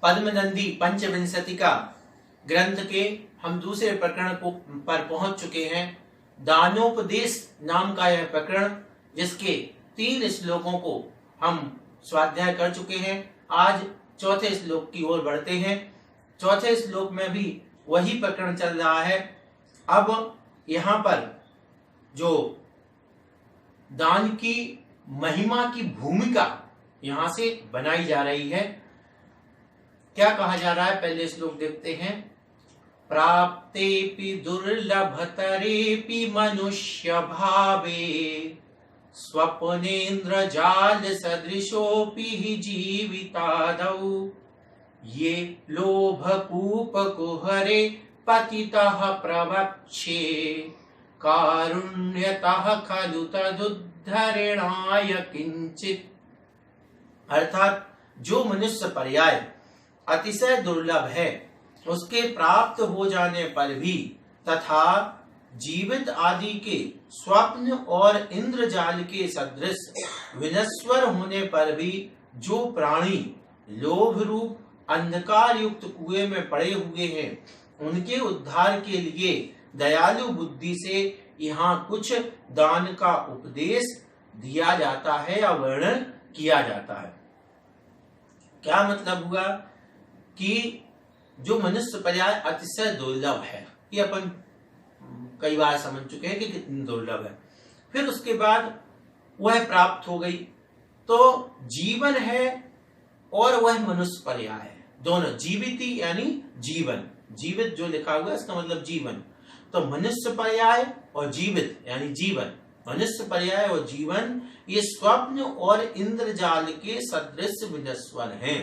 पद्मनंदी पंचविंशतिका ग्रंथ के हम दूसरे प्रकरण पर पहुंच चुके हैं। दानोपदेश नाम का यह प्रकरण, जिसके 3 श्लोकों को हम स्वाध्याय कर चुके हैं। आज चौथे श्लोक की ओर बढ़ते हैं। चौथे श्लोक में भी वही प्रकरण चल रहा है। अब यहाँ पर जो दान की महिमा की भूमिका यहां से बनाई जा रही है, क्या कहा जा रहा है पहले श्लोक देखते हैं। प्राप्तेपि दुर्लभतरेपि मनुष्य भावे स्वप्नेन्द्र जाल सदृशोपि हि जीवितादौ ये लोभ कूप कुहरे पतितः प्रवक्षे कारुण्यतः खलु तदुद्धरणाय किंचित। अर्थात जो मनुष्य पर्याय अतिशय दुर्लभ है, उसके प्राप्त हो जाने पर भी तथा जीवित आदि के स्वप्न और इंद्रजाल के सदृश विनश्वर होने पर भी जो प्राणी लोभ रूप अंधकार युक्त कुएं में पड़े हुए हैं, उनके उद्धार के लिए दयालु बुद्धि से यहाँ कुछ दान का उपदेश दिया जाता है या वर्णन किया जाता है। क्या मतलब हुआ कि जो मनुष्य पर्याय अतिशय दुर्लभ है, ये अपन कई बार समझ चुके हैं कि कितनी दुर्लभ है। फिर उसके बाद वह प्राप्त हो गई तो जीवन है और वह मनुष्य पर्याय है, दोनों जीविती यानी जीवन, जीवित जो लिखा हुआ है इसका मतलब जीवन। तो मनुष्य पर्याय और जीवित यानी जीवन, मनुष्य पर्याय और जीवन ये स्वप्न और इंद्रजाल के सदृश विनश्वर हैं।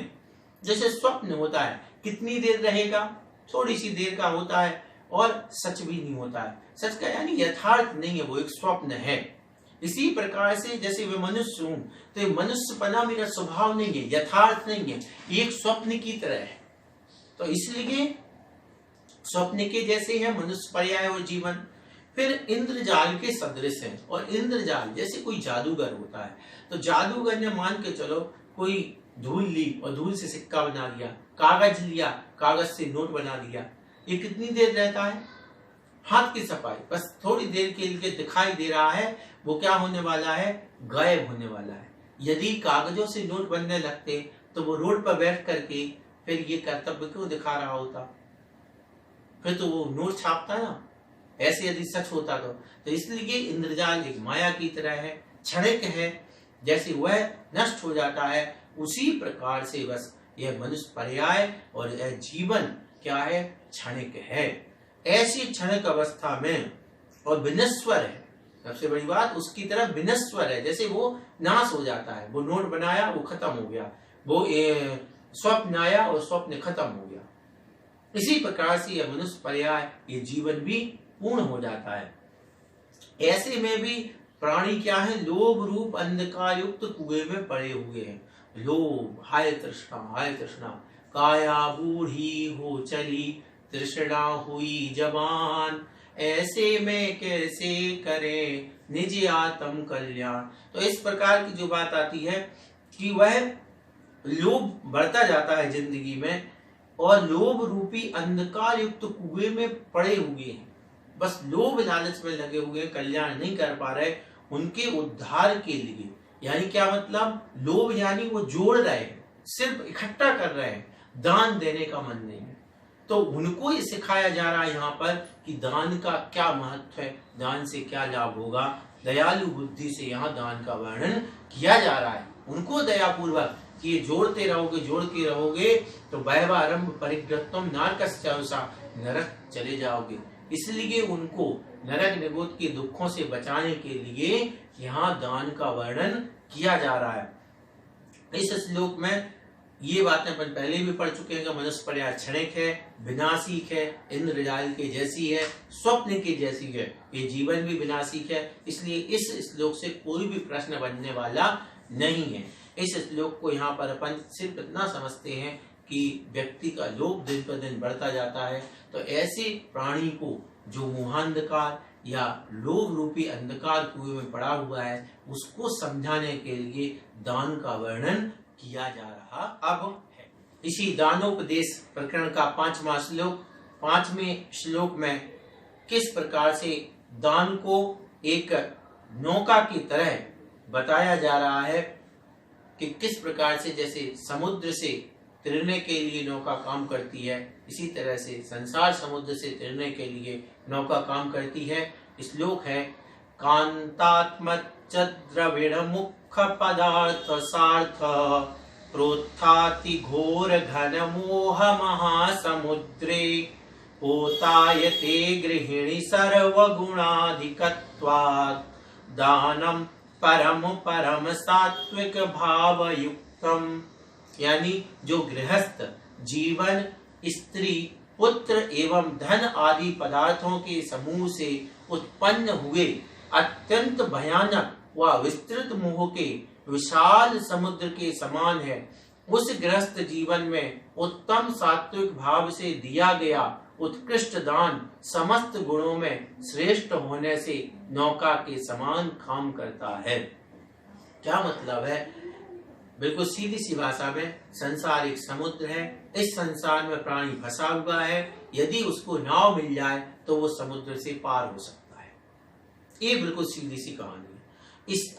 जैसे स्वप्न होता है, कितनी देर रहेगा, थोड़ी सी देर का होता है और सच भी नहीं होता है, सच का यानी यथार्थ नहीं है, वो एक स्वप्न है। इसी प्रकार से जैसे मैं मनुष्य हूं तो ये मनुष्यपना मेरा स्वभाव नहीं है, यथार्थ नहीं है, एक स्वप्न की तरह है। तो इसलिए स्वप्न के जैसे है मनुष्य पर्याय और जीवन। फिर इंद्रजाल के सदृश है, और इंद्रजाल जैसे कोई जादूगर होता है, तो जादूगर ने मान के चलो कोई धूल ली और धूल से सिक्का बना लिया, कागज लिया कागज से नोट बना लिया, ये कितनी देर रहता है, हाथ की सफाई, बस थोड़ी देर के लिए दिखाई दे रहा है, वो क्या होने वाला है, गायब होने वाला है। यदि कागजों से नोट बनने लगते तो वो रोड पर बैठ करके फिर ये कर्तव्य क्यों दिखा रहा होता, फिर तो वो नोट छापता ना, ऐसे यदि सच होता तो इसलिए इंद्रजाल एक माया की तरह है, क्षणिक है, जैसे वह नष्ट हो जाता है उसी प्रकार से बस यह मनुष्य पर्याय और यह जीवन क्या है, क्षणिक है। ऐसी क्षणिक अवस्था में और विनश्वर है, सबसे बड़ी बात उसकी तरफ विनश्वर है, जैसे वो नाश हो जाता है, वो नोट बनाया वो खत्म हो गया, वो स्वप्न आया और स्वप्न खत्म हो गया। इसी प्रकार से यह मनुष्य पर्याय ये जीवन भी पूर्ण हो जाता है। ऐसे में भी प्राणी क्या है, लोभ रूप अंधकार युक्त कुएं में पड़े हुए हैं। लोभ, हाय तृष्णा, काया बूढ़ी हो चली, तृष्णा हुई जवान, ऐसे में कैसे करे निज आत्म कल्याण। तो इस प्रकार की जो बात आती है कि वह लोभ बढ़ता जाता है जिंदगी में, और लोभ रूपी अंधकार युक्त कुएं में पड़े हुए हैं, बस लोभ लालच में लगे हुए, कल्याण नहीं कर पा रहे, उनके उद्धार के लिए, यानी क्या मतलब, लोभ यानी वो जोड़ रहे हैं, सिर्फ इकट्ठा कर रहे हैं, दान देने का मन नहीं है। तो उनको ये सिखाया जा रहा है यहाँ पर कि दान का क्या महत्व है, दान से क्या लाभ होगा। दयालु बुद्धि से यहाँ दान का वर्णन किया जा रहा है, उनको दयापूर्वक कि ये जोड़ते रहोगे तो वैवारंभ परिग्रहत्वम नारकस्यावसा, नरक चले जाओगे। इसलिए उनको नरक निगोद के दुखों से बचाने के लिए यहाँ दान का वर्णन किया जा रहा है। इस श्लोक में ये बातें अपन पहले भी पढ़ चुके हैं कि मनुष्य पर्याय क्षणिक है, विनाशिक है, इंद्रजाल के जैसी है, स्वप्न के जैसी है, ये जीवन भी विनाशिक है। इसलिए इस श्लोक से कोई भी प्रश्न बनने वाला नहीं है। इस श्लोक को यहाँ पर अपन सिर्फ इतना समझते हैं कि व्यक्ति का लोभ दिन पर दिन बढ़ता जाता है, तो ऐसे प्राणी को जो मोहांधकार या लोभ रूपी अंधकार कुएं में पड़ा हुआ है, उसको समझाने के लिए दान का वर्णन किया जा रहा अब है। इसी दानोपदेश प्रकरण का 5वां श्लोक, 5वें श्लोक में किस प्रकार से दान को एक नौका की तरह बताया जा रहा है कि किस प्रकार से जैसे समुद्र से तैरने के लिए नौका काम करती है, इसी तरह से संसार समुद्र से तैरने के लिए नौका काम करती है। श्लोक है कांतात्मच द्रविड़ मुख पदार्थ सार्थ प्रोत्थाति घोर घन मोह महासमुद्रे पोतायते गृहिणी सर्वगुणाधिकत्वात् दानम परम सात्विक भावयुक्तम। यानी जो गृहस्थ जीवन स्त्री पुत्र एवं धन आदि पदार्थों के समूह से उत्पन्न हुए अत्यंत भयानक व विस्तृत मोह के विशाल समुद्र के समान है, उस गृहस्थ जीवन में उत्तम सात्विक भाव से दिया गया उत्कृष्ट दान समस्त गुणों में श्रेष्ठ होने से नौका के समान काम करता है। क्या मतलब है? बिल्कुल सीधी सी भाषा में, संसार एक समुद्र है, इस संसार में प्राणी फंसा हुआ है, यदि उसको नाव मिल जाए तो वो समुद्र से पार हो सकता है। ये बिल्कुल सीधी सी कहानी है।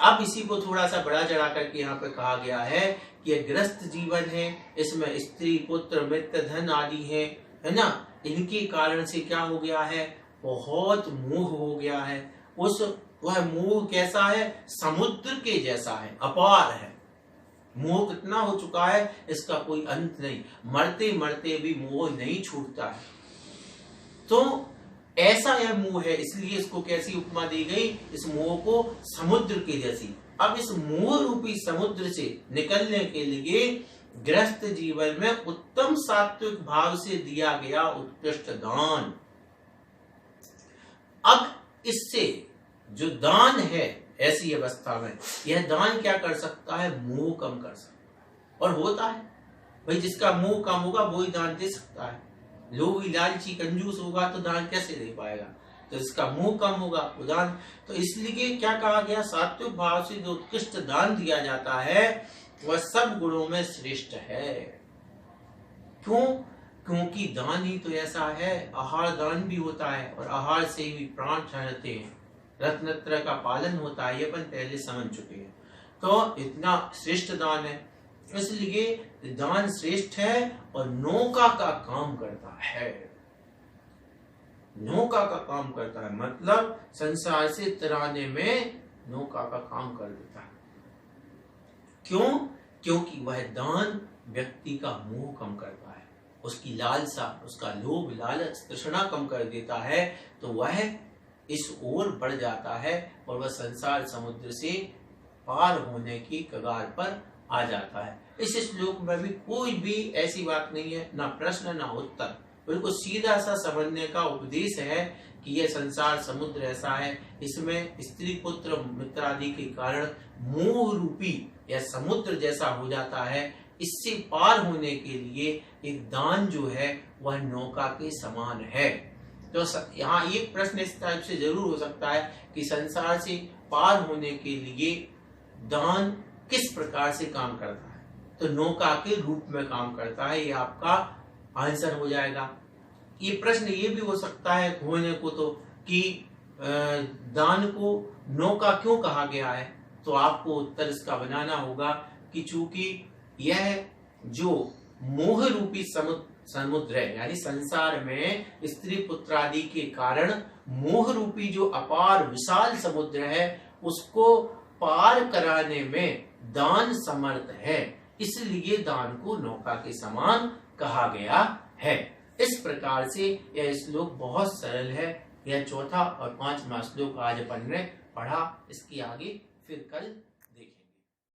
अब इसी को थोड़ा सा बड़ा चढ़ा करके यहाँ पे कहा गया है कि ये गृहस्थ जीवन है, इसमें स्त्री पुत्र मित्र धन आदि है ना, इनके कारण से क्या हो गया है, बहुत मोह हो गया है। वह मोह कैसा है? समुद्र के जैसा है, अपार है। मोह कितना हो चुका है इसका कोई अंत नहीं, मरते मरते भी मोह नहीं छूटता है। तो ऐसा यह मोह है, इसलिए इसको कैसी उपमा दी गई? इस मोह को समुद्र के जैसी। अब इस मोह रूपी समुद्र से निकलने के लिए गृहस्थ जीवन में उत्तम सात्विक भाव से दिया गया उत्कृष्ट दान। अब इससे जो दान है ऐसी अवस्था में, यह दान क्या कर सकता है? मोह कम कर सकता है। और होता है भाई, जिसका मोह कम होगा वो ही दान दे सकता है। लोभी लालची कंजूस होगा तो दान कैसे दे पाएगा? तो जिसका मोह कम होगा वो दान। तो इसलिए क्या कहा गया? सात्विक भाव से जो उत्कृष्ट दान दिया जाता है वह सब गुणों में श्रेष्ठ है। क्यों? क्योंकि दान ही तो ऐसा है। आहार दान भी होता है और आहार से भी प्राण ठहरते हैं, रत्नत्र का पालन होता है, ये अपन पहले समझ चुके हैं। तो इतना श्रेष्ठ दान है, इसलिए दान श्रेष्ठ है और नौका का काम करता है। नौका का काम करता है मतलब संसार से तराने में नौका का काम कर देता है। क्यों? क्योंकि वह दान व्यक्ति का मोह कम करता है, उसकी लालसा, उसका लोभ लालच तृष्णा कम कर देता है, तो वह इस ओर बढ़ जाता है और वह संसार समुद्र से पार होने की कगार पर आ जाता है। इस श्लोक में भी कोई भी ऐसी बात नहीं है, ना प्रश्न ना उत्तर, बिल्कुल सीधा सा समझने का उपदेश है कि यह संसार समुद्र ऐसा है, इसमें स्त्री पुत्र मित्र आदि के कारण मोह रूपी यह समुद्र जैसा हो जाता है। इससे पार होने के लिए एक दान जो है वह नौका के समान है। तो यहाँ एक प्रश्न इस टाइप से जरूर हो सकता है कि संसार से पार होने के लिए दान किस प्रकार से काम करता है? तो नौका के रूप में काम करता है, ये आपका आंसर हो जाएगा। ये प्रश्न ये भी हो सकता है होने को तो कि दान को नौका क्यों कहा गया है? तो आपको उत्तर इसका बनाना होगा कि चूंकि यह जो मोह रूपी समुद्र है, यानी संसार में स्त्री पुत्र आदि के कारण मोह रूपी जो अपार विशाल समुद्र है उसको पार कराने में दान समर्थ है, इसलिए दान को नौका के समान कहा गया है। इस प्रकार से यह श्लोक बहुत सरल है। यह चौथा और पांचवा श्लोक आज अपन ने पढ़ा। इसकी आगे फिर कल